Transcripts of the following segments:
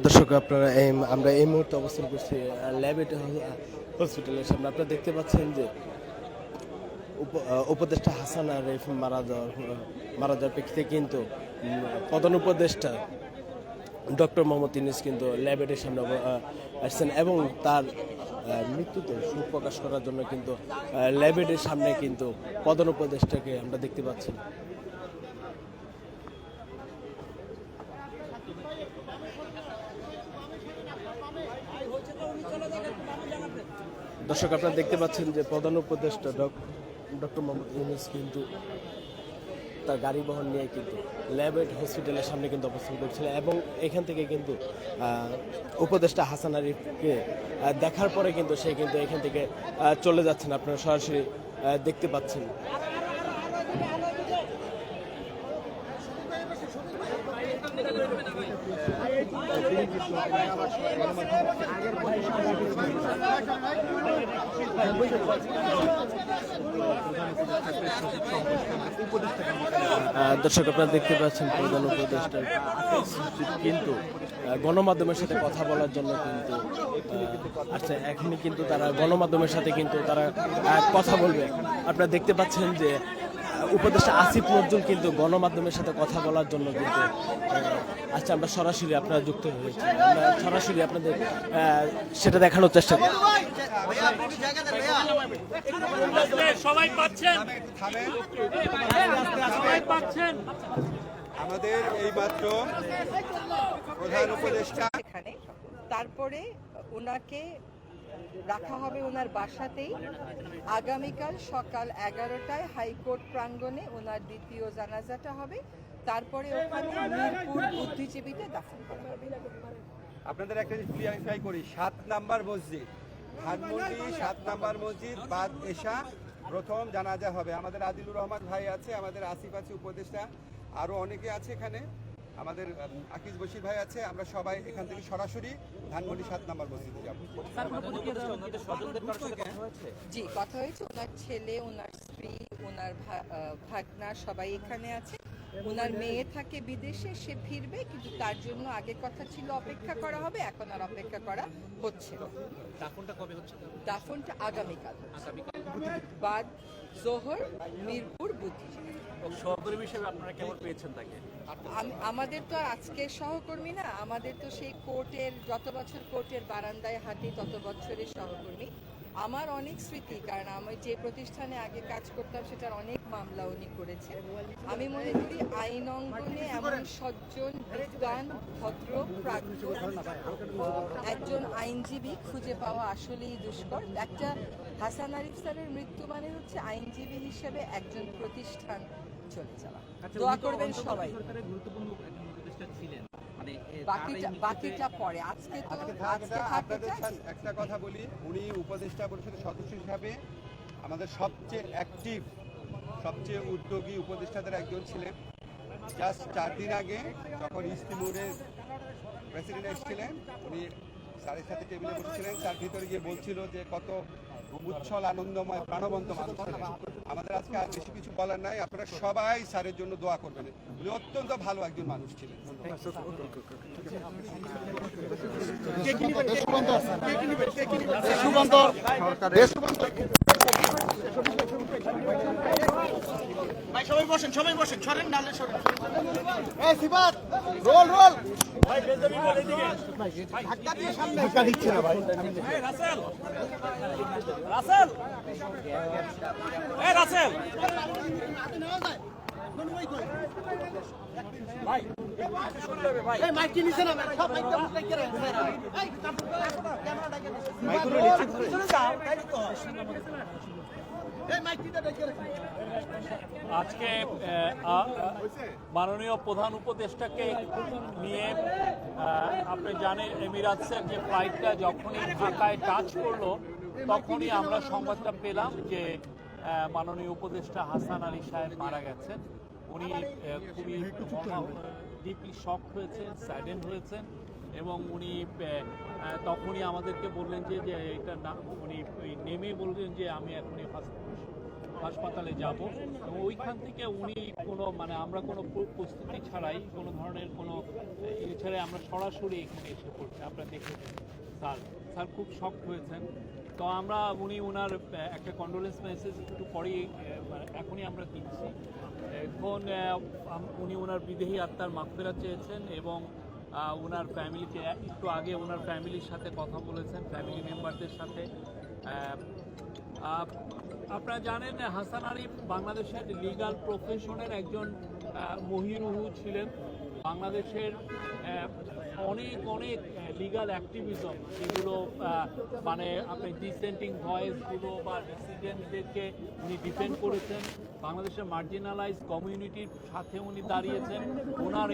দর্শক আপনারা আমরা এই মুহূর্তে অবস্থান করছি ল্যাবেট হসপিটালের সামনে। আপনারা দেখতে পাচ্ছেন যে উপদেষ্টা হাসান আরিফ মারা যাওয়ার প্রেক্ষিতে কিন্তু প্রধান উপদেষ্টা ডক্টর মোহাম্মদ ইউনূস কিন্তু ল্যাবেটের সামনে আসছেন এবং তার মৃত্যুতে শোক প্রকাশ করার জন্য কিন্তু ল্যাবেটের সামনে কিন্তু প্রধান উপদেষ্টাকে আমরা দেখতে পাচ্ছি। দর্শক আপনারা দেখতে পাচ্ছেন যে প্রধান উপদেষ্টা ডক্টর মোহাম্মদ ইউনূস কিন্তু তার গাড়ি বহন নিয়ে কিন্তু ল্যাবেট হসপিটালের সামনে কিন্তু অবস্থান করছিল এবং এখান থেকে কিন্তু উপদেষ্টা হাসান আরিফকে দেখার পরে কিন্তু সে কিন্তু এখান থেকে চলে যাচ্ছেন। আপনারা সরাসরি দেখতে পাচ্ছেন। দর্শক আপনারা দেখতে পাচ্ছেন প্রধান উপদেষ্টা কিন্তু গণমাধ্যমের সাথে কথা বলার জন্য কিন্তু আচ্ছা এখনই কিন্তু তারা গণমাধ্যমের সাথে কিন্তু তারা কথা বলবে। আপনারা দেখতে পাচ্ছেন যে উপদেষ্টা আসিফ নজরুল কিন্তু গণমাধ্যমের সাথে কথা বলার জন্য কিন্তু আচ্ছা আমরা সরাসরি আপনারা যুক্ত হয়েছি, আমরা সরাসরি আপনাদের সেটা দেখানোর চেষ্টা করি। আমাদের এই মাত্র প্রধান উপদেষ্টা তারপরে ওনাকে রাখা হবে ওনার বাসাতেই। আগামীকাল সকাল 11টায় হাইকোর্ট প্রাঙ্গণে ওনার দ্বিতীয় জানাজাটা হবে। তারপরে ওখানে মিরপুর বুদ্ধিজীবীতে দাফন করা হবে। আপনাদের একটা ক্লিয়ারিফাই করি, 7 নাম্বার মসজিদ ধানমন্ডি 7 নাম্বার মসজিদ বাদ এশা প্রথম জানাজা হবে। আমাদের আদিলুর রহমান ভাই আছে, আমাদের আসিফ আছে উপদেষ্টা, আরো অনেকে আছে এখানে, আমাদের আকিজ বশির ভাই আছে। আমরা সবাই এখান থেকে সরাসরি ধানমন্ডি 7 নাম্বার মসজিদে যাব। জি, কথা হয়েছে। ওনার ছেলে, ওনার স্ত্রী, ওনার ভাগনা সবাই এখানে আছে। ওনার মেয়ে থাকে বিদেশে, সে ফিরবে, কিন্তু তার জন্য আগে কথা ছিল অপেক্ষা করা হবে, এখন আর অপেক্ষা করা হচ্ছে। দাফনটা কবে হচ্ছে? দাফনটা আগামীকাল বাদ জোহর মিরপুর বুদ্ধিজীবী। সহকর্মী হিসেবে আপনারা কেমন পেয়েছেন তাকে? আমাদের তো আর আজকের সহকর্মী না, আমাদের তো সেই কোর্টের, যত বছর কোর্টের বারান্দায় হাঁটি তত বছরের সহকর্মী। আমার অনেক স্মৃতি, কারণ আমি যে প্রতিষ্ঠানে আগে কাজ করতাম সেটার অনেক মামলা উনি করেছে। আমি মনে করি আইন অঙ্গনে এমন সজ্জন, বিদ্বান, ভদ্র, প্রাজ্ঞ একজন আইনজীবী খুঁজে পাওয়া আসলেই দুষ্কর। একটা হাসান আরিফ স্যারের মৃত্যু মানে হচ্ছে আইনজীবী হিসেবে একজন প্রতিষ্ঠান চলে যাওয়া। দোয়া করবেন সবাই। বাকিটা পরে, আজকে তো একটা কথা বলি, উনি উপদেষ্টা পরিষদের সদস্য হিসাবে আমাদের সবচেয়ে অ্যাক্টিভ, সবচেয়ে উদ্যোগী উপদেষ্টাদের একজন ছিলেন। জাস্ট 4 দিন আগে যখন ইস্তিমুরের প্রেসিডেন্ট এসেছিলেন, উনি স্যারের সাথে টেবিলে বসেছিলেন, তার ভিতরে গিয়ে বলছিল যে কত উচ্ছল আনন্দময় প্রাণবন্ত মানুষ ছিলেন। আমাদের আজকে আর বেশি কিছু বলার নাই, আপনারা সবাই স্যারের জন্য দোয়া করবেন। উনি অত্যন্ত ভালো একজন মানুষ ছিলেন। সবাই বসেন, সবাই বসেন, সরেন নালে সরেন। এই সিবাত রোল রোল ভাই, বেদবি বল এদিকে ধাক্কা দিয়ে সামনে ধাক্কা দিচ্ছে না ভাই। এই রাসেল, রাসেল, এই রাসেল ভাই, এই মাইক কি নিছেন? না সব মাইক তো মুখে করে এই ক্যামেরাটাকে মাইকগুলো নিচে ধরে চলে যাও, তাই তো এই মাইকটা দেখে আজকে মাননীয় প্রধান উপদেষ্টাকে নিয়ে আপনি জানেন এমিরাটসের যে ফ্লাইটটা যখনই ঢাকায় টাচ করলো তখনই আমরা সংবাদটা পেলাম যে মাননীয় উপদেষ্টা হাসান আলী সাহেব মারা গেছেন। উনি খুবই ডিপলি শক হয়েছেন, স্যাডেন্ড হয়েছেন এবং উনি তখনই আমাদেরকে বললেন যে এটা না, উনি নেমে বললেন যে আমি এখনই ফার্স্ট হাসপাতালে যাব এবং ওইখান থেকে উনি কোনো মানে আমরা কোনো প্রস্তুতি ছাড়াই কোনো ধরনের কোনো ছাড়াই আমরা সরাসরি এখানে এসে পড়ছি। আপনারা দেখেছেন স্যার খুব শক হয়েছেন। তো আমরা উনি ওনার একটা কন্ডোলেন্স মেসেজ একটু পরেই এখনই আমরা দিচ্ছি। এখন উনি ওনার বিদেহী আত্মার মাগফিরাত চেয়েছেন এবং ওনার ফ্যামিলিকে একটু আগে ওনার ফ্যামিলির সাথে কথা বলেছেন, ফ্যামিলি মেম্বারদের সাথে। আপনারা জানেন হাসান আরিফ বাংলাদেশের লিগাল প্রফেশনের একজন মহিরুহু ছিলেন। বাংলাদেশের অনেক অনেক লিগাল অ্যাক্টিভিজম যেগুলো মানে আপনি ডিসেন্টিং ভয়েসগুলো বা ডিসিডেন্টদেরকে উনি ডিফেন্ড করেছেন। বাংলাদেশের মার্জিনালাইজ কমিউনিটির সাথে উনি দাঁড়িয়েছেন। ওনার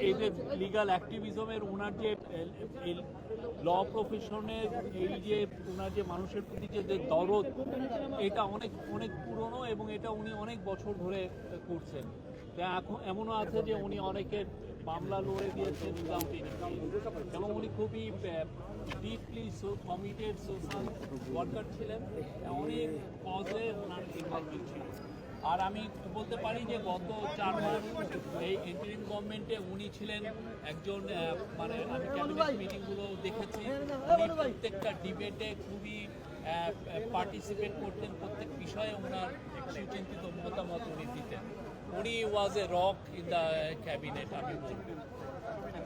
এই যে লিগাল অ্যাক্টিভিজমের ওনার যে ল প্রফেশনের এই যে ওনার যে মানুষের প্রতি যে দরদ, এটা অনেক অনেক পুরনো এবং এটা উনি অনেক বছর ধরে করছেন। এখন এমনও আছে যে উনি অনেকের মামলা লড়ে দিয়েছেন উইদাউট এনি, এবং উনি খুবই ডিপলি কমিটেড সোশ্যাল ওয়ার্কার ছিলেন। অনেক কজে ওনার ইনভলভমেন্ট ছিল। আর আমি বলতে পারি যে গত 4 মাস এই ইন্টারিম গভর্নমেন্টে উনি ছিলেন একজন মানে আমি ক্যাবিনেট মিটিংগুলো দেখেছি, উনি প্রত্যেকটা ডিবেটে খুবই পার্টিসিপেট করতেন, প্রত্যেক বিষয়ে ওনার সুচিন্তিত মতামত উনি দিতেন। উনি was a rock in the cabinet আমি বলবো।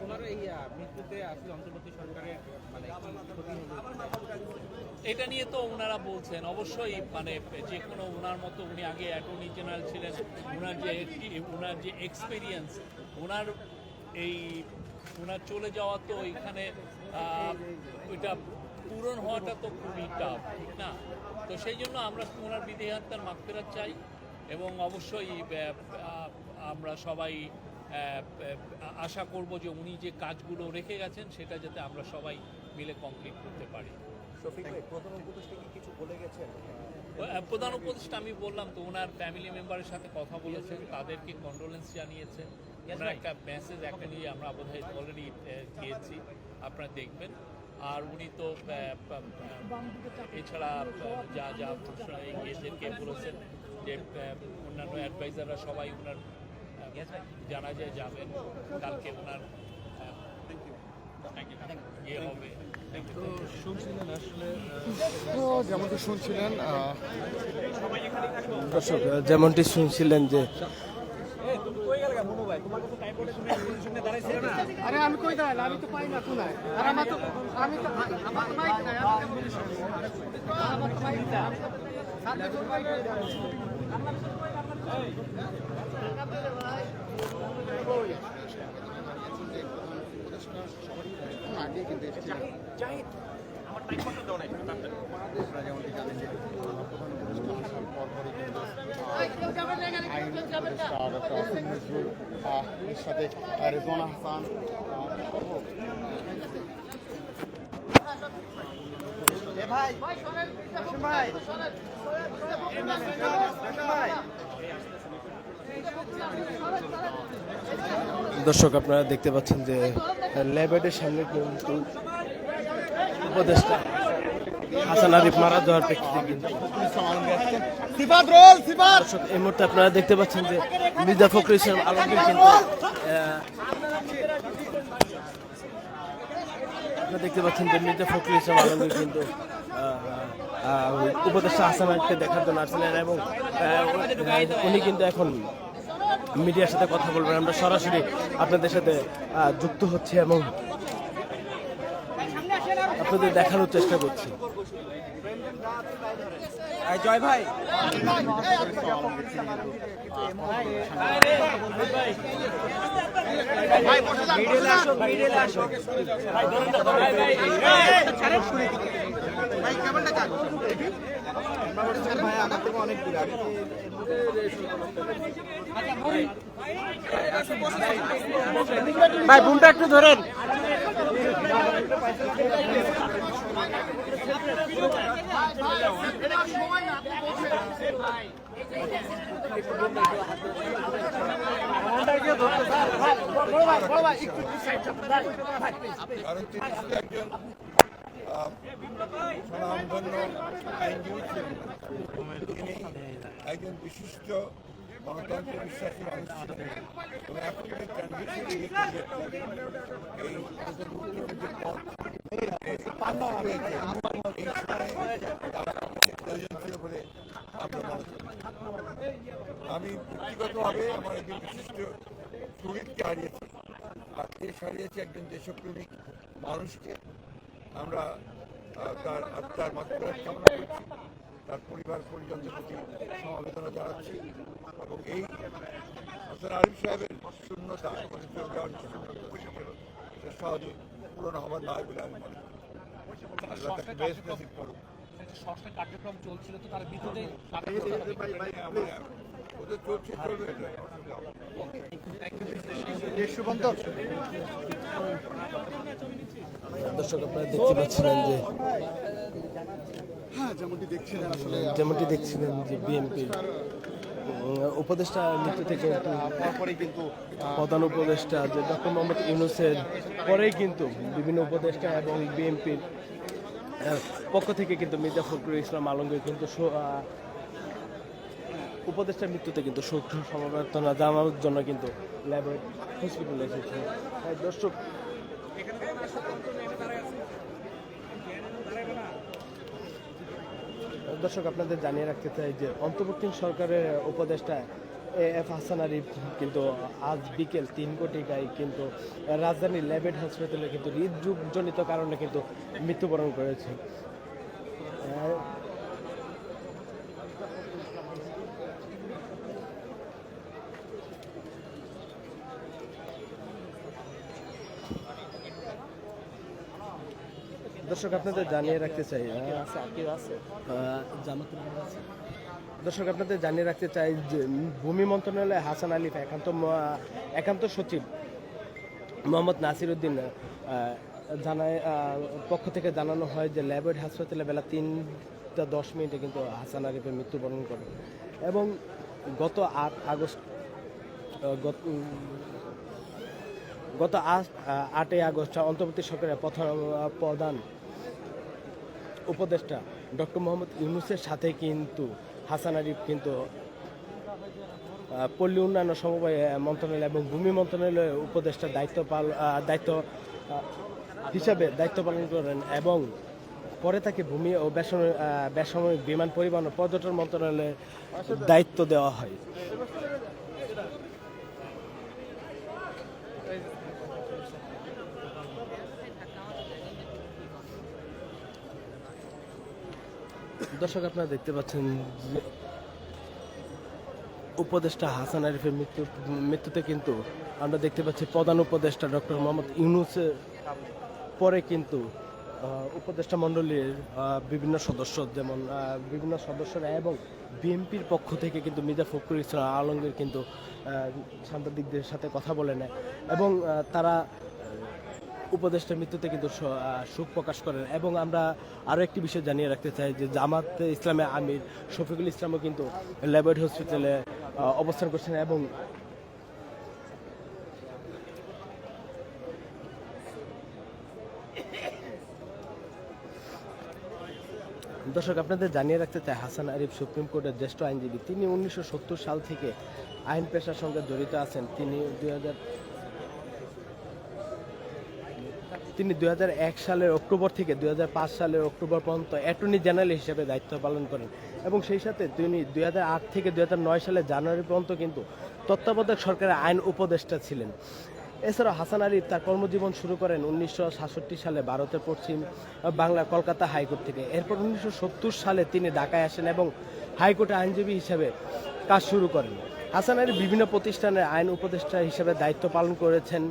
ওনার এই মৃত্যুতে আসলে অন্তর্বর্তী সরকারের মানে ক্ষতি হলো এটা নিয়ে তো ওনারা বলছেন অবশ্যই, মানে যে কোনো ওনার মতো উনি আগে অ্যাটর্নি জেনারেল ছিলেন, ওনার যে এক্সপিরিয়েন্স, ওনার চলে যাওয়া তো এখানে ওইটা পূরণ হওয়াটা তো খুবই টাফ, ঠিক না? তো সেই জন্য আমরা ওনার বিদেহী আত্মার মাগফিরাত চাই এবং অবশ্যই আমরা সবাই আশা করব যে উনি যে কাজগুলো রেখে গেছেন সেটা যাতে আমরা সবাই মিলে কমপ্লিট করতে পারি। শফিক ভাই, প্রধান উপদেষ্টা কি কিছু বলে গেছেন? প্রধান উপদেষ্টা আমি বললাম তো ওনার ফ্যামিলি মেম্বারের সাথে কথা বলেছেন, তাদেরকে কন্ডোলেন্স জানিয়েছেন। ওনার একটা মেসেজ একটা নিয়ে আমরা বোধহয় অলরেডি দিয়েছি, আপনারা দেখবেন। আর উনি তো এছাড়া যা যা এদেরকে বলেছেন যে অন্যান্য অ্যাডভাইজাররা সবাই ওনার জানাজায় যাবেন, কালকে ওনার ইয়ে হবে। শুনছিলেন আসলে যেমনটি শুনছিলেন দর্শক যেমনটি শুনছিলেন যে আরে আমি কই দাঁড়াই, আমি তো পাই না কোনায়। আর আমার তো আমি তো আমার মাইক নাই, আমার মাইক নাই, সাথে তো মাইক নাই। আগে কিন্তু জাহিদ আমার টাইম কত দাও নাই যেমনটি জানেন যে আইন উপদেষ্টা ডক্টর আসিফ নজরুল এর সাথে রেজওয়ানা হাসান ভাই ভাই ভাই দর্শক আপনারা দেখতে পাচ্ছেন যে ল্যাবেটের সামনে কিন্তু উপদেষ্টা হাসান আরিফ মারা যাওয়ার প্রেক্ষিতে কিন্তু দর্শক এই মুহূর্তে আপনারা দেখতে পাচ্ছেন যে মির্জা ফখরুল ইসলাম আলমগীর কিন্তু আপনারা দেখতে পাচ্ছেন যে মির্জা ফখরুল ইসলাম আলমগীর কিন্তু উপদেষ্টা হাসান আরিফকে দেখার জন্য আসছিলেন এবং উনি কিন্তু এখন মিডিয়ার সাথে কথা বলবেন। আমরা সরাসরি আপনাদের সাথে যুক্ত হচ্ছি এবং আপনাদের দেখানোর চেষ্টা করছি। জয় ভাই অনেক ভাই বুমটা একটু ধরেন। স্বনামধন্য আইনজীবী ছিলেন। তিনি একজন বিশিষ্ট গণতন্ত্র বিশ্বাসী মানুষ ছিলেন এবং এখন যে ট্রানজিশন এই যে পথ প্রয়োজন ছিল বলে আমরা মনে করি। আমি ব্যক্তিগতভাবে আমার একজন বিশিষ্ট শহীদকে হারিয়েছি, আর দেশ হারিয়েছি একজন দেশপ্রেমিক মানুষকে। আমরা তার আত্মার মাত্রার কামনা করছি, তার পরিবার পরিজনদের প্রতি সমবেদনা জানাচ্ছি এবং এই হাসান আরিফ সাহেবের শূন্যতা সেটা সহজে পূরণ হবার নয় বলে আমি মনে করি। আল্লাহ তাকে বেস্ট নসিব করুন। সংস্কার কার্যক্রম চলছিল তো তার বিরুদ্ধে ওদের চলছে, চলবে এটা। দর্শক আপনারা দেখতে পাচ্ছিলেন যে যেমনটি দেখছিলেন যে বিএনপি উপদেষ্টা মৃত্যু থেকে কিন্তু প্রধান উপদেষ্টা যে ডক্টর মোহাম্মদ ইউনূসের পরেই কিন্তু বিভিন্ন উপদেষ্টা এবং বিএনপির পক্ষ থেকে কিন্তু মির্জা ফখরুল ইসলাম আলমগীর কিন্তু উপদেষ্টার মৃত্যুতে কিন্তু শোক সমবেদনা জানানোর জন্য কিন্তু ল্যাবে হসপিটালে এসেছে। দর্শক আপনাদের জানিয়ে রাখতে চাই যে অন্তর্বর্তী সরকারের উপদেষ্টা এফ হাসান আরিফ কিন্তু আজ বিকেল 3 কোটিকায় কিন্তু রাজধানীর ল্যাবেড হাসপাতালে কিন্তু হৃদরোগজনিত কারণে কিন্তু মৃত্যুবরণ করেছে। দর্শক আপনাদের জানিয়ে রাখতে চাই দর্শক আপনাদের জানিয়ে রাখতে চাই যে ভূমি মন্ত্রণালয়ে হাসান আলিফ একান্ত সচিব মোহাম্মদ নাসির উদ্দিন জানায় পক্ষ থেকে জানানো হয় যে ল্যাবরেট হাসপাতালে বেলা 3:10 কিন্তু হাসান আলিফের মৃত্যুবরণ করেন এবং গত 8 আগস্ট অন্তর্বর্তী সরকারের প্রধান উপদেষ্টা ডক্টর মোহাম্মদ ইউনূসের সাথে কিন্তু হাসান আরিফ কিন্তু পল্লী উন্নয়ন সমবায় মন্ত্রণালয় এবং ভূমি মন্ত্রণালয়ের উপদেষ্টার দায়িত্ব হিসাবে দায়িত্ব পালন করেন এবং পরে তাকে ভূমি ও বেসামরিক বিমান পরিবহন ও পর্যটন মন্ত্রণালয়ের দায়িত্ব দেওয়া হয়। দর্শক আপনারা দেখতে পাচ্ছেন যে উপদেষ্টা হাসান আরিফের মৃত্যুতে কিন্তু আমরা দেখতে পাচ্ছি প্রধান উপদেষ্টা ডক্টর মোহাম্মদ ইউনূসের পরে কিন্তু উপদেষ্টা মণ্ডলীর বিভিন্ন সদস্যরা এবং বিএনপির পক্ষ থেকে কিন্তু মির্জা ফখরুল ইসলাম আলমগীর কিন্তু সাংবাদিকদের সাথে কথা বলে নেয় এবং তারা উপদেষ্টার মৃত্যুতে কিন্তু শোক প্রকাশ করেন এবং আমরা আরও একটি বিষয় জানিয়ে রাখতে চাই যে জামাতে ইসলামের আমির শফিকুল ইসলামও কিন্তু ল্যাবরেট হসপিটালে অবস্থান করছেন এবং দর্শক আপনাদের জানিয়ে রাখতে চাই হাসান আরিফ সুপ্রিম কোর্টের জ্যেষ্ঠ আইনজীবী। তিনি 1970 সাল থেকে আইন পেশার সঙ্গে জড়িত আছেন। তিনি 2001 সালের অক্টোবর থেকে 2005 সালের অক্টোবর পর্যন্ত অ্যাটর্নি জেনারেল হিসেবে দায়িত্ব পালন করেন এবং সেই সাথে তিনি 2008 থেকে 2009 সালের জানুয়ারি পর্যন্ত কিন্তু তত্ত্বাবধায়ক সরকারের আইন উপদেষ্টা ছিলেন। এছাড়াও হাসান আরিফ তার কর্মজীবন শুরু করেন 1966 সালে ভারতের পশ্চিম বাংলার কলকাতা হাইকোর্ট থেকে। এরপর 1970 সালে তিনি ঢাকায় আসেন এবং হাইকোর্টে আইনজীবী হিসেবে কাজ শুরু করেন। হাসান আরিফ বিভিন্ন প্রতিষ্ঠানের আইন উপদেষ্টা হিসেবে দায়িত্ব পালন করেছেন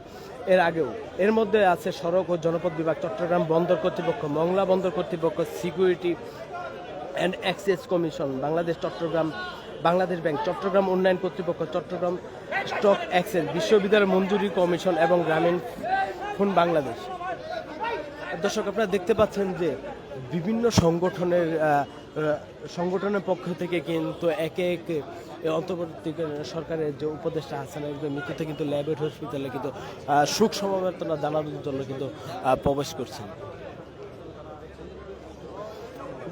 এর আগেও। এর মধ্যে আছে সড়ক ও জনপথ বিভাগ, চট্টগ্রাম বন্দর কর্তৃপক্ষ, মংলা বন্দর কর্তৃপক্ষ, security and exchange commission, Bangladesh bank, Chittagong উন্নয়ন কর্তৃপক্ষ, চট্টগ্রাম স্টক এক্সচেঞ্জ, বিশ্ববিদ্যালয় মঞ্জুরি কমিশন এবং গ্রামীণ ফোন বাংলাদেশ। দর্শক আপনারা দেখতে পাচ্ছেন যে বিভিন্ন সংগঠনের পক্ষ থেকে কিন্তু একে একে অন্তর্বর্তী সরকারের যে উপদেষ্টা হাসান আরিফের মৃত্যুতে কিন্তু ল্যাবরেট হসপিটালে কিন্তু শোক সমবেদনা জানানোর জন্য কিন্তু প্রবেশ করছেন।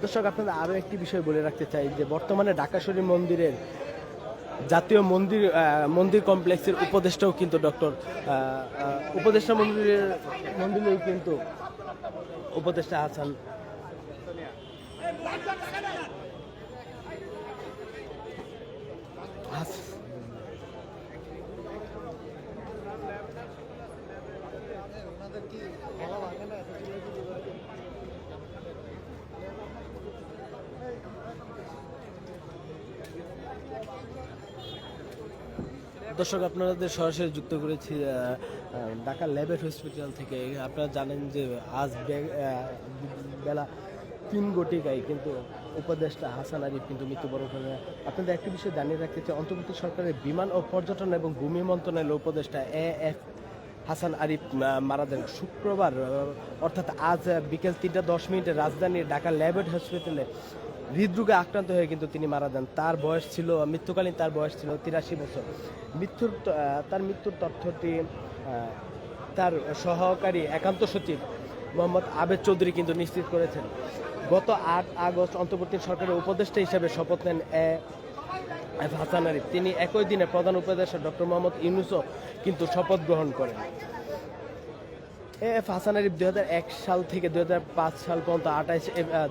দর্শক আপনাদের আরও একটি বিষয় বলে রাখতে চাই যে বর্তমানে ঢাকা শরীফ মন্দিরের জাতীয় মন্দির কমপ্লেক্সের উপদেষ্টাও কিন্তু উপদেষ্টা মন্দিরেও কিন্তু উপদেষ্টা হাসান দর্শক আপনাদের সরাসরি যুক্ত করেছি ঢাকা ল্যাবেট হসপিটাল থেকে। আপনারা জানেন যে আজ বেলা 3 ঘটিকায় কিন্তু উপদেষ্টা হাসান আরিফ কিন্তু মৃত্যুবরণ করেন। আপনাদের একটি বিষয় জানিয়ে রাখতে চাই, অন্তর্বর্তী সরকারের বিমান ও পর্যটন এবং ভূমি মন্ত্রণালয়ের উপদেষ্টা এএফ হাসান আরিফ মারা যান শুক্রবার, অর্থাৎ আজ বিকেল 3:10 রাজধানীর ঢাকা ল্যাবেট হসপিটালে হৃদরোগে আক্রান্ত হয়ে কিন্তু তিনি মারা যান। মৃত্যুকালীন তার বয়স ছিল 83 বছর। তার মৃত্যুর তথ্যটি তার সহকারী একান্ত সচিব মোহাম্মদ আবেদ চৌধুরী কিন্তু নিশ্চিত করেছেন। গত 8 আগস্ট অন্তর্বর্তী সরকারের উপদেষ্টা হিসেবে শপথ নেন এএফ হাসান আরিফ। তিনি একই দিনে প্রধান উপদেষ্টা ডক্টর মোহাম্মদ ইউনূসও কিন্তু শপথ গ্রহণ করেন। এএফ হাসান আরিফ 2001 সাল থেকে 2005 সাল পর্যন্ত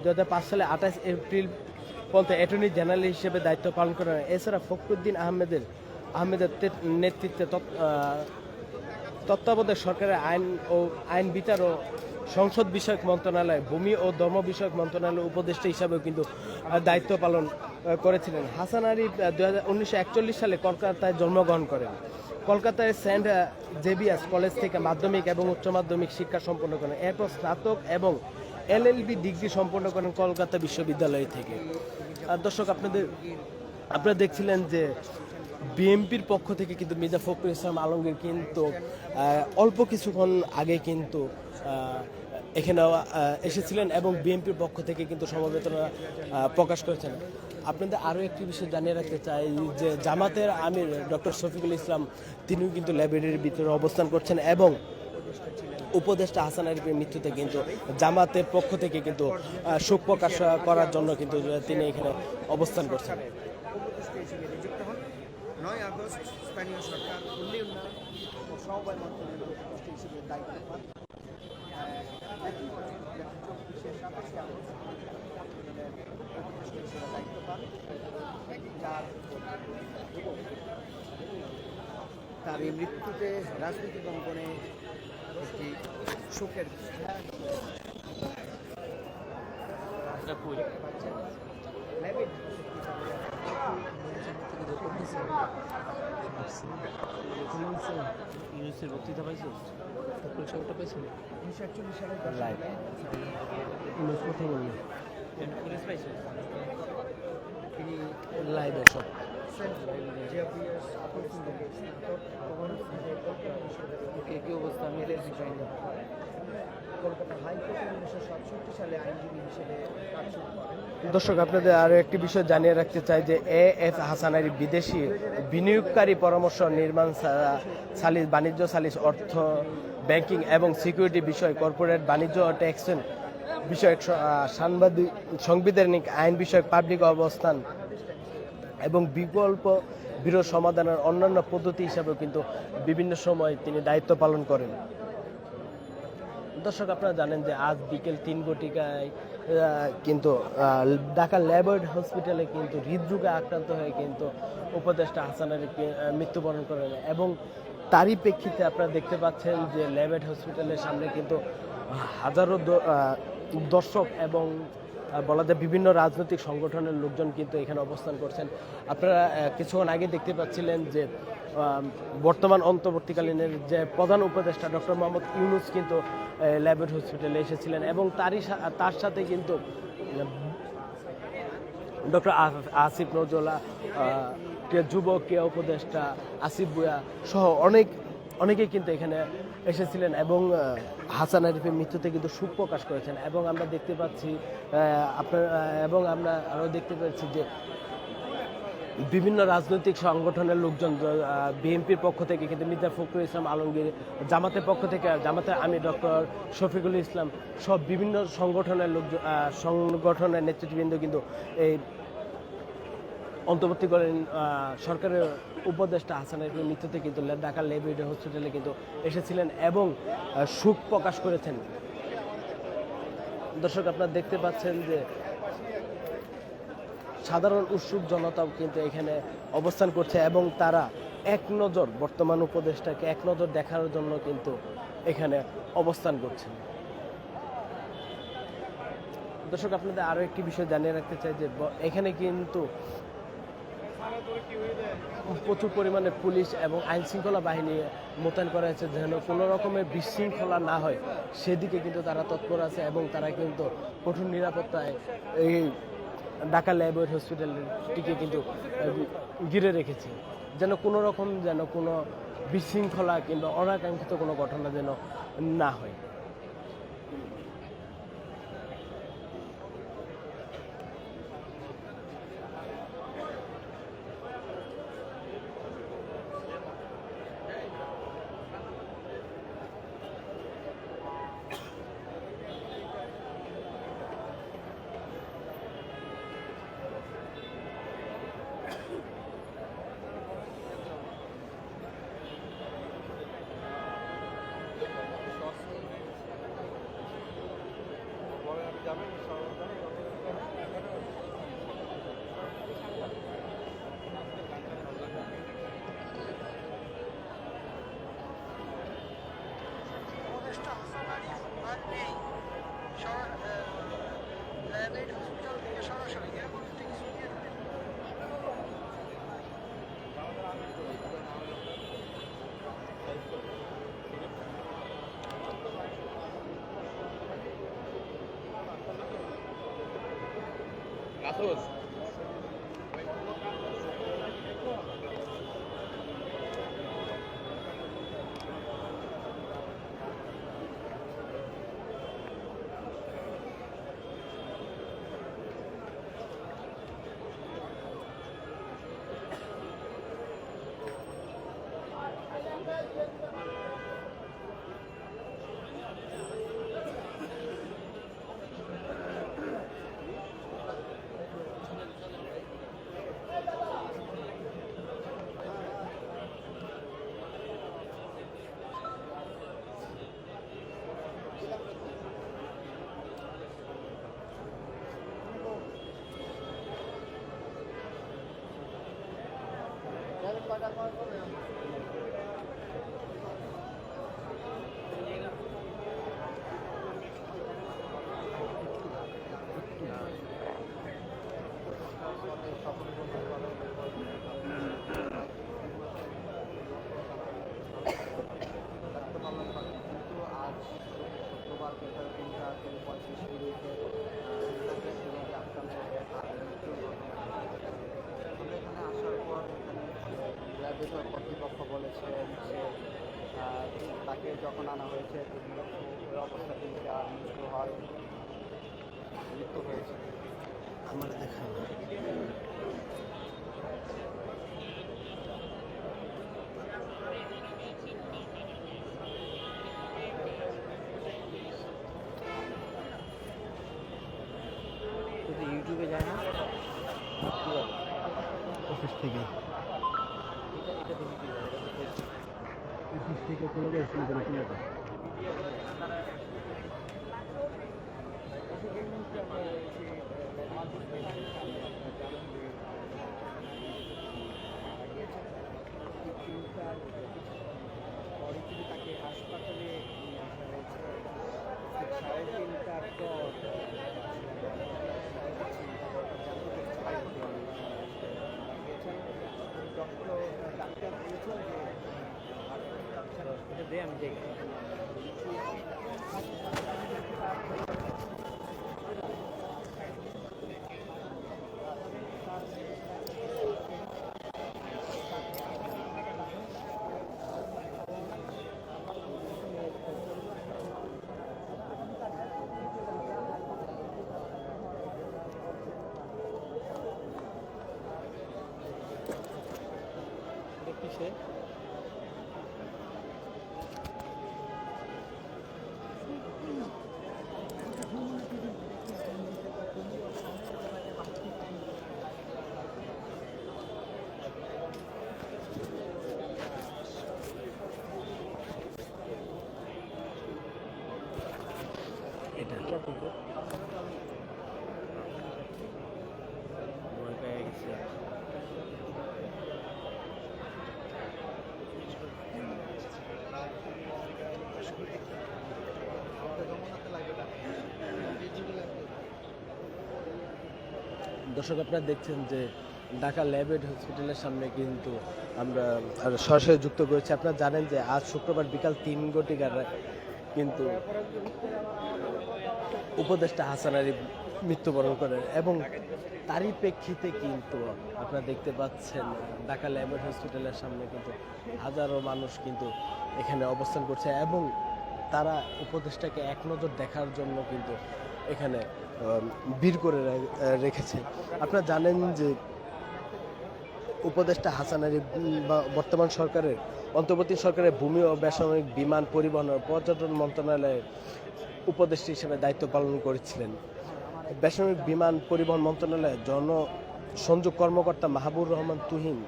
2005 সালে 28 এপ্রিল পর্যন্ত অ্যাটর্নি জেনারেল হিসেবে দায়িত্ব পালন করেন। এছাড়া ফখরুদ্দিন আহমেদের নেতৃত্বে তত্ত্বাবধায়ক সরকারের আইন বিচার ও সংসদ বিষয়ক মন্ত্রণালয়, ভূমি ও ধর্ম বিষয়ক মন্ত্রণালয়ের উপদেষ্টা হিসাবেও কিন্তু দায়িত্ব পালন করেছিলেন। হাসান আরিফ 1941 সালে কলকাতায় জন্মগ্রহণ করেন। কলকাতায় সেন্ট জেভিয়ার্স কলেজ থেকে মাধ্যমিক এবং উচ্চ মাধ্যমিক শিক্ষা সম্পন্ন করেন। এরপর স্নাতক এবং এলএলবি ডিগ্রি সম্পন্ন করেন কলকাতা বিশ্ববিদ্যালয় থেকে। দর্শক আপনারা দেখছিলেন যে বিএনপির পক্ষ থেকে কিন্তু মির্জা ফখরুল ইসলাম আলমগীর কিন্তু অল্প কিছুক্ষণ আগে কিন্তু এখানে এসেছিলেন এবং বিএনপির পক্ষ থেকে কিন্তু সমবেদনা প্রকাশ করেছেন। আপনাদের আরও একটি বিষয় জানিয়ে রাখতে চাই যে জামাতের আমির ডক্টর শফিকুল ইসলাম তিনিও কিন্তু ল্যাবরেটরির ভিতরে অবস্থান করছেন এবং উপদেষ্টা হাসান আরিফের মৃত্যুতে কিন্তু জামাতের পক্ষ থেকে কিন্তু শোক প্রকাশ করার জন্য কিন্তু তিনি এখানে অবস্থান করছেন। 9 আগস্ট স্থানীয় সরকার উন্নয়ন ও সমবায় মন্ত্রণালয়ের উপদেষ্টা হিসেবে দায়িত্ব পান। তার এই মৃত্যুতে রাজনৈতিক অঙ্গনে একটি শোকের বক্তৃতা পাইছো? 1941 সালে লাইভ কথা বললো তিনি লাইভ সব কি অবস্থা আমি কলকাতা হাইকোর্টে 1967 সালে আইনজীবী হিসেবে কাজ শুরু করেন। দর্শক আপনাদের আরও একটি বিষয় জানিয়ে রাখতে চাই যে এএফ হাসান আরিফ বিদেশি বিনিয়োগকারী পরামর্শ, নির্মাণ সালিস, বাণিজ্য সালিস, অর্থ, ব্যাংকিং এবং সিকিউরিটি বিষয়, কর্পোরেট বাণিজ্য ও ট্যাক্স বিষয়ক, সাংবিধানিক আইন বিষয়ক, পাবলিক অবস্থান এবং বিকল্প বিরোধ সমাধানের অন্যান্য পদ্ধতি হিসাবেও কিন্তু বিভিন্ন সময় তিনি দায়িত্ব পালন করেন। দর্শক আপনারা জানেন যে আজ বিকেল 3 ঘটিকায় কিন্তু ঢাকা ল্যাবরেট হসপিটালে কিন্তু হৃদরোগে আক্রান্ত হয়ে কিন্তু উপদেষ্টা হাসান আরিফ মৃত্যুবরণ করেন এবং তারই প্রেক্ষিতে আপনারা দেখতে পাচ্ছেন যে ল্যাবরেট হসপিটালের সামনে কিন্তু হাজারো দর্শক এবং বলা যায় বিভিন্ন রাজনৈতিক সংগঠনের লোকজন কিন্তু এখানে অবস্থান করছেন। আপনারা কিছুক্ষণ আগে দেখতে পাচ্ছিলেন যে বর্তমান অন্তর্বর্তীকালীনের যে প্রধান উপদেষ্টা ডক্টর মোহাম্মদ ইউনূস কিন্তু ল্যাবরেট হসপিটালে এসেছিলেন এবং তার সাথে কিন্তু ডক্টর আসিফ নজরুল্লাহ, যুবক উপদেষ্টা আসিফ ভুঁইয়া সহ অনেকেই কিন্তু এখানে এসেছিলেন এবং হাসান আরিফের মৃত্যুতে কিন্তু শোক প্রকাশ করেছেন এবং আমরা দেখতে পাচ্ছি আমরা আরও দেখতে পাচ্ছি যে বিভিন্ন রাজনৈতিক সংগঠনের লোকজন, বিএনপির পক্ষ থেকে কিন্তু মির্জা ফখরুল ইসলাম আলমগীর, জামাতের পক্ষ থেকে জামাতে আমি ডক্টর শফিকুল ইসলাম, সব বিভিন্ন সংগঠনের লোকজন, সংগঠনের নেতৃত্ববৃন্দ কিন্তু এই অন্তর্বর্তীকালীন সরকারের উপদেষ্টা হাসানের মৃত্যুতে কিন্তু ঢাকার লেবরেটরি হসপিটালে কিন্তু এসেছিলেন এবং শোক প্রকাশ করেছেন। দর্শক, আপনারা দেখতে পাচ্ছেন যে সাধারণ উৎসুক জনতাও কিন্তু এখানে অবস্থান করছে এবং তারা এক নজর বর্তমান উপদেষ্টাকে এক নজর দেখার জন্য কিন্তু এখানে অবস্থান করছেন। দর্শক, আপনাদের আরও একটি বিষয় জানিয়ে রাখতে চাই যে এখানে কিন্তু প্রচুর পরিমাণে পুলিশ এবং আইন শৃঙ্খলা বাহিনী মোতায়েন করা হয়েছে, যেন কোনো রকমের বিশৃঙ্খলা না হয় সেদিকে কিন্তু তারা তৎপর আছে এবং তারা কিন্তু কঠোর নিরাপত্তায় এই ঢাকা ল্যাবরেটরি হসপিটালটিকে কিন্তু ঘিরে রেখেছে, যেন কোনো রকম কোনো বিশৃঙ্খলা কিংবা অনাকাঙ্ক্ষিত কোনো ঘটনা যেন না হয়। কর্তৃপক্ষ বলেছে যে তাকে যখন আনা হয়েছে ওই অবস্থা কিন্তু তার মৃত্যু হয়েছে। আমার দেখা ইউটিউবে যায় না অফিস থেকে কোনো তাকে হাসপাতালে নিয়ে আসা হয়েছে 3:30টার পর ডাক্তার বলেছেন যে আমি দেখি এটা ভয় পেয়ে গেছি। দর্শক আপনারা দেখছেন যে ঢাকা ল্যাবেড হসপিটালের সামনে কিন্তু আমরা সরাসরি যুক্ত করেছি। আপনারা জানেন যে আজ শুক্রবার বিকাল 3 ঘটিকার কিন্তু উপদেষ্টা হাসান আরিফ মৃত্যুবরণ করেন এবং তারই প্রেক্ষিতে কিন্তু আপনারা দেখতে পাচ্ছেন ঢাকা ল্যাবেড হসপিটালের সামনে কিন্তু হাজারো মানুষ কিন্তু এখানে অবস্থান করছে এবং তারা উপদেষ্টাকে এক নজর দেখার জন্য কিন্তু এখানে ভিড় করে রেখেছে। আপনারা জানেন যে উপদেষ্টা হাসান আরিফ বর্তমান সরকারের অন্তর্বর্তী সরকারের ভূমি ও বেসামরিক বিমান পরিবহন ও পর্যটন মন্ত্রণালয়ের উপদেষ্টা হিসেবে দায়িত্ব পালন করেছিলেন। বেসামরিক বিমান পরিবহন মন্ত্রণালয়ের জনসংযোগ কর্মকর্তা মাহবুবুর রহমান তুহিন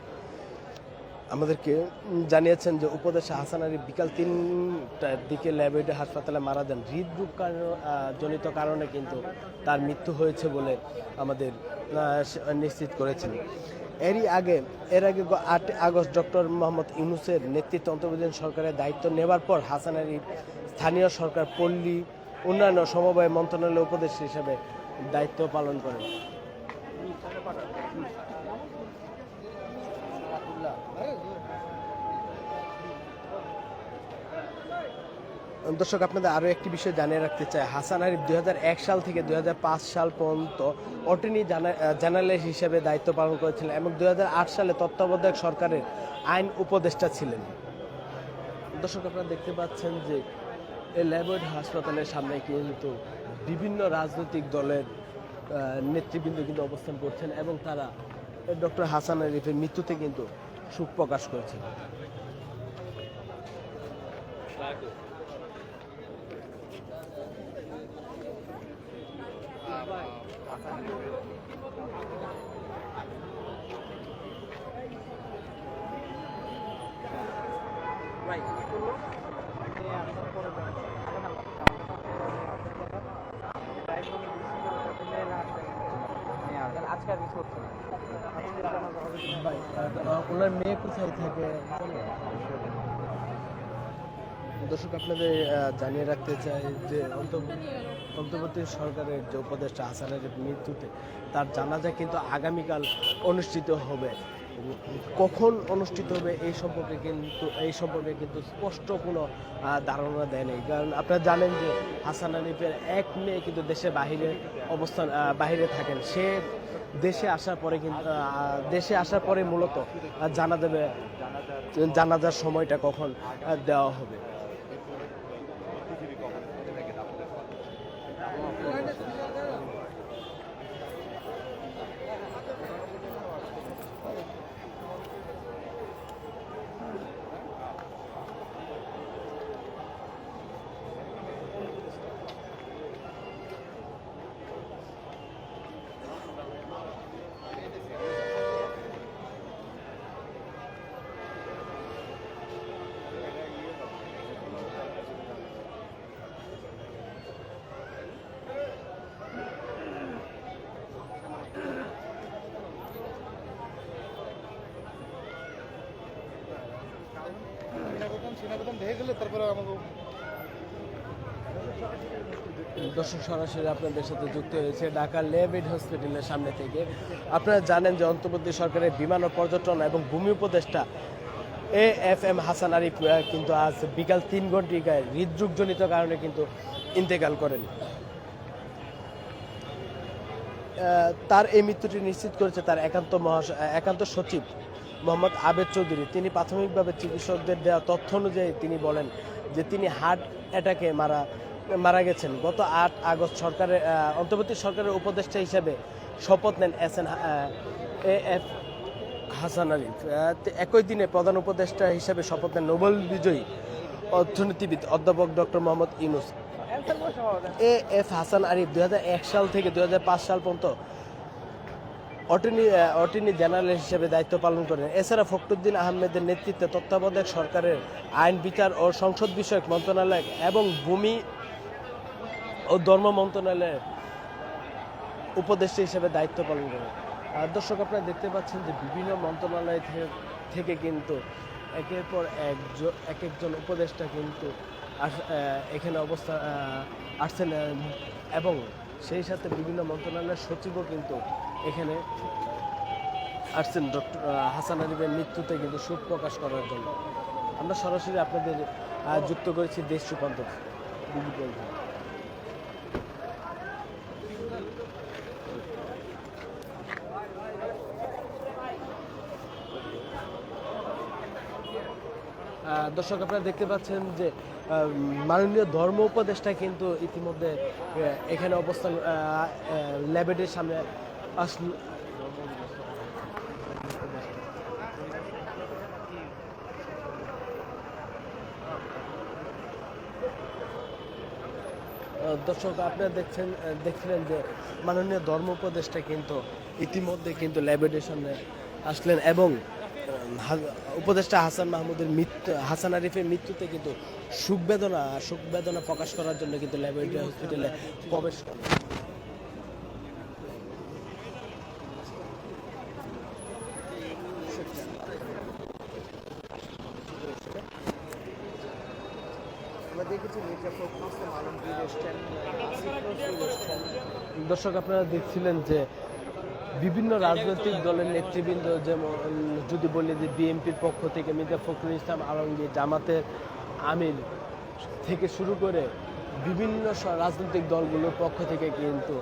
আমাদেরকে জানিয়েছেন যে উপদেষ্টা হাসান আরিফ বিকাল 3টার দিকে ল্যাবরেটরি হাসপাতালে মারা যান। হৃদরোগ জনিত কারণে কিন্তু তার মৃত্যু হয়েছে বলে আমাদের নিশ্চিত করেছেন। এর আগে 8 আগস্ট ডক্টর মোহাম্মদ ইউনূসের নেতৃত্বে অন্তর্বর্তী সরকারের দায়িত্ব নেবার পর হাসান আরিফ স্থানীয় সরকার পল্লী উন্নয়ন ও সমবায় মন্ত্রণালয়ের উপদেষ্টা হিসেবে দায়িত্ব পালন করেন। দর্শক আপনাদের আরও একটি বিষয় জানিয়ে রাখতে চাই, হাসান আরিফ 2001 সাল থেকে 2005 সাল পর্যন্ত অ্যাটর্নি জেনারেল হিসেবে দায়িত্ব পালন করেছিলেন এবং 2008 সালে তত্ত্বাবধায়ক সরকারের আইন উপদেষ্টা ছিলেন। দর্শক আপনারা দেখতে পাচ্ছেন যে এই ল্যাবরেটরি হাসপাতালের সামনে কিন্তু বিভিন্ন রাজনৈতিক দলের নেতৃবৃন্দ কিন্তু অবস্থান করছেন এবং তারা ডক্টর হাসান আরিফের মৃত্যুতে কিন্তু শোক প্রকাশ করেছেন। ওনার মেয়ে কোথায় থাকে? দর্শক আপনাদের জানিয়ে রাখতে চাই যে অন্তর্বর্তী সরকারের যে উপদেষ্টা হাসান আরিফ মৃত্যুতে তার জানাজা কিন্তু আগামীকাল অনুষ্ঠিত হবে। কখন অনুষ্ঠিত হবে এই সম্পর্কে কিন্তু স্পষ্ট কোনো ধারণা দেয়নি। কারণ আপনারা জানেন যে হাসান আরিফের এক মেয়ে কিন্তু দেশের বাহিরে থাকেন। সে দেশে আসার পরে মূলত জানাজার সময়টা কখন দেওয়া হবে। দর্শক সরাসরি আপনাদের সাথে যুক্ত হয়েছে ঢাকা ল্যাবেড হসপিটালের সামনে থেকে। আপনারা জানেন যে অন্তর্বর্তী সরকারের বিমান ও পর্যটন এবং ভূমি উপদেষ্টা AFM হাসান আরিফ কিন্তু আজ বিকাল 3 ঘটিকায় হৃদরোগজনিত কারণে কিন্তু ইন্তেকাল করেন। তার এই মৃত্যুটি নিশ্চিত করেছে তার একান্ত সচিব মোহাম্মদ আবেদ চৌধুরী। তিনি প্রাথমিকভাবে চিকিৎসকদের দেওয়া তথ্য অনুযায়ী তিনি বলেন যে তিনি হার্ট অ্যাটাকে মারা গেছেন। গত 8 আগস্ট অন্তর্বর্তী সরকারের উপদেষ্টা হিসেবে শপথ নেন AF হাসান আরিফ। একই দিনে প্রধান উপদেষ্টা হিসেবে শপথ নেন নোবেল বিজয়ী অর্থনীতিবিদ অধ্যাপক ডক্টর মোহাম্মদ ইউনূস। AF হাসান আরিফ 2001 সাল থেকে 2005 সাল পর্যন্ত অ্যাটর্নি জেনারেল হিসেবে দায়িত্ব পালন করেন। এছাড়া ফখরুদ্দিন আহমেদের নেতৃত্বে তত্ত্বাবধায়ক সরকারের আইন বিচার ও সংসদ বিষয়ক মন্ত্রণালয় এবং ভূমি ও ও ধর্ম মন্ত্রণালয়ের উপদেষ্টা হিসেবে দায়িত্ব পালন করেন। দর্শক আপনারা দেখতে পাচ্ছেন যে বিভিন্ন মন্ত্রণালয় থেকে কিন্তু একের পর এক একজন উপদেষ্টা কিন্তু এখানে আসছেন এবং সেই সাথে বিভিন্ন মন্ত্রণালয়ের সচিবও কিন্তু এখানে আসছেন ডক্টর হাসান আরিফের মৃত্যুতে কিন্তু শোক প্রকাশ করার জন্য। আমরা সরাসরি আপনাদের যুক্ত করেছি দেশ রূপান্তর ডিজিটাল। দর্শক আপনারা দেখতে পাচ্ছেন যে মাননীয় ধর্ম উপদেষ্টা কিন্তু ইতিমধ্যে এখানে অবস্থান ল্যাবেটের সামনে আসল। দর্শক আপনারা দেখছিলেন যে মাননীয় ধর্ম উপদেষ্টা কিন্তু ইতিমধ্যে কিন্তু ল্যাবেটের সামনে আসলেন এবং উপদেষ্টা হাসান আরিফের মৃত্যুতে কিন্তু শোকবেদনা প্রকাশ করার জন্য কিন্তু ল্যাবরেটরি হসপিটালে প্রবেশ করেন। দর্শক আপনারা দেখছিলেন যে বিভিন্ন রাজনৈতিক দলের নেতৃবৃন্দ, যেমন যদি বলি যে বিএনপির পক্ষ থেকে মির্জা ফখরুল ইসলাম আলমগীর, জামাতের আমির থেকে শুরু করে বিভিন্ন রাজনৈতিক দলগুলোর পক্ষ থেকে কিন্তু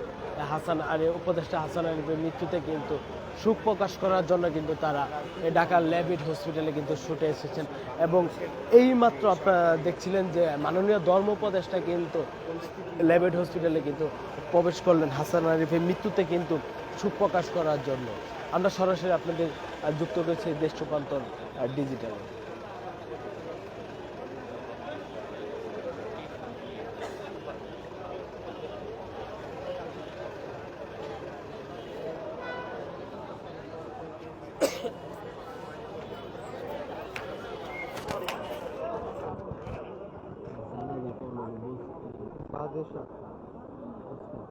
উপদেষ্টা হাসান আরিফের মৃত্যুতে কিন্তু শোক প্রকাশ করার জন্য কিন্তু তারা ঢাকার ল্যাবেট হসপিটালে কিন্তু ছুটে এসেছেন এবং এই মাত্র আপনারা দেখছিলেন যে মাননীয় ধর্ম উপদেষ্টা কিন্তু ল্যাবেট হসপিটালে কিন্তু প্রবেশ করলেন হাসান আরিফের মৃত্যুতে কিন্তু শোক প্রকাশ করার জন্য। আমরা সরাসরি আপনাদের যুক্ত করেছি দেশ রূপান্তর ডিজিটালে।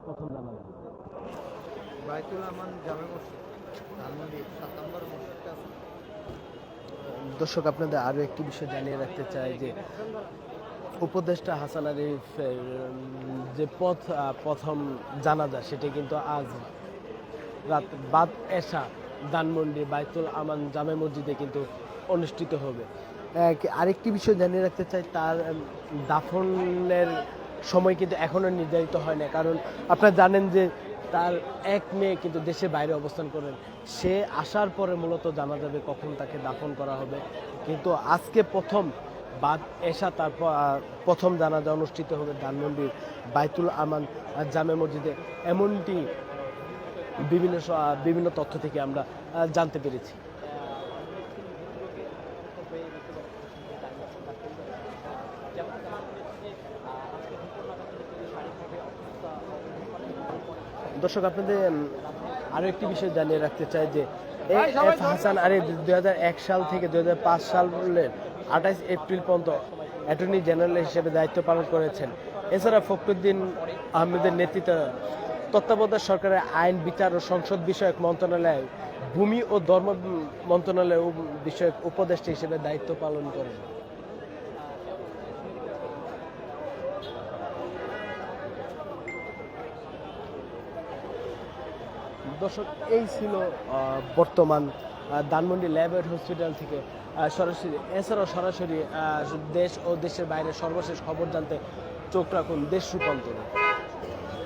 প্রথম জানালা বাইতুল আমান জামে মসজিদ ধানমন্ডি 7 নম্বর মসজিদটা আছে। দর্শক আপনাদের আরও একটি বিষয় জানিয়ে রাখতে চাই যে উপদেষ্টা হাসান আরিফের যে প্রথম জানাজা সেটি কিন্তু আজ রাত বাদ এশা ধানমন্ডি বাইতুল আমান জামে মসজিদে কিন্তু অনুষ্ঠিত হবে। আরেকটি বিষয় জানিয়ে রাখতে চাই, তার দাফনের সময় কিন্তু এখনও নির্ধারিত হয় না, কারণ আপনারা জানেন যে তার এক মেয়ে কিন্তু দেশের বাইরে অবস্থান করেন। সে আসার পরে মূলত জানা যাবে কখন তাকে দাফন করা হবে, কিন্তু আজকে প্রথম বাদ এশা তার প্রথম জানাজা অনুষ্ঠিত হবে ধানমন্ডির বাইতুল আমান জামে মসজিদে, এমনটি বিভিন্ন তথ্য থেকে আমরা জানতে পেরেছি। দর্শক আপনাদের আরও একটি বিষয় জানিয়ে রাখতে চাই যে এফ হাসান আরিফ 2001 সাল থেকে 2005 সালের 28 এপ্রিল পর্যন্ত অ্যাটর্নি জেনারেল হিসেবে দায়িত্ব পালন করেছেন। এছাড়া ফখরুদ্দিন আহমেদের নেতৃত্বে তত্ত্বাবধায়ক সরকারের আইন, বিচার ও সংসদ বিষয়ক মন্ত্রণালয়, ভূমি ও ধর্ম মন্ত্রণালয় বিষয়ক উপদেষ্টা হিসেবে দায়িত্ব পালন করেন। দর্শক এই ছিল বর্তমান ধানমন্ডি ল্যাবেট হসপিটাল থেকে সরাসরি। এছাড়াও সরাসরি দেশ ও দেশের বাইরে সর্বশেষ খবর জানতে চোখ রাখুন দেশ রূপান্তরে।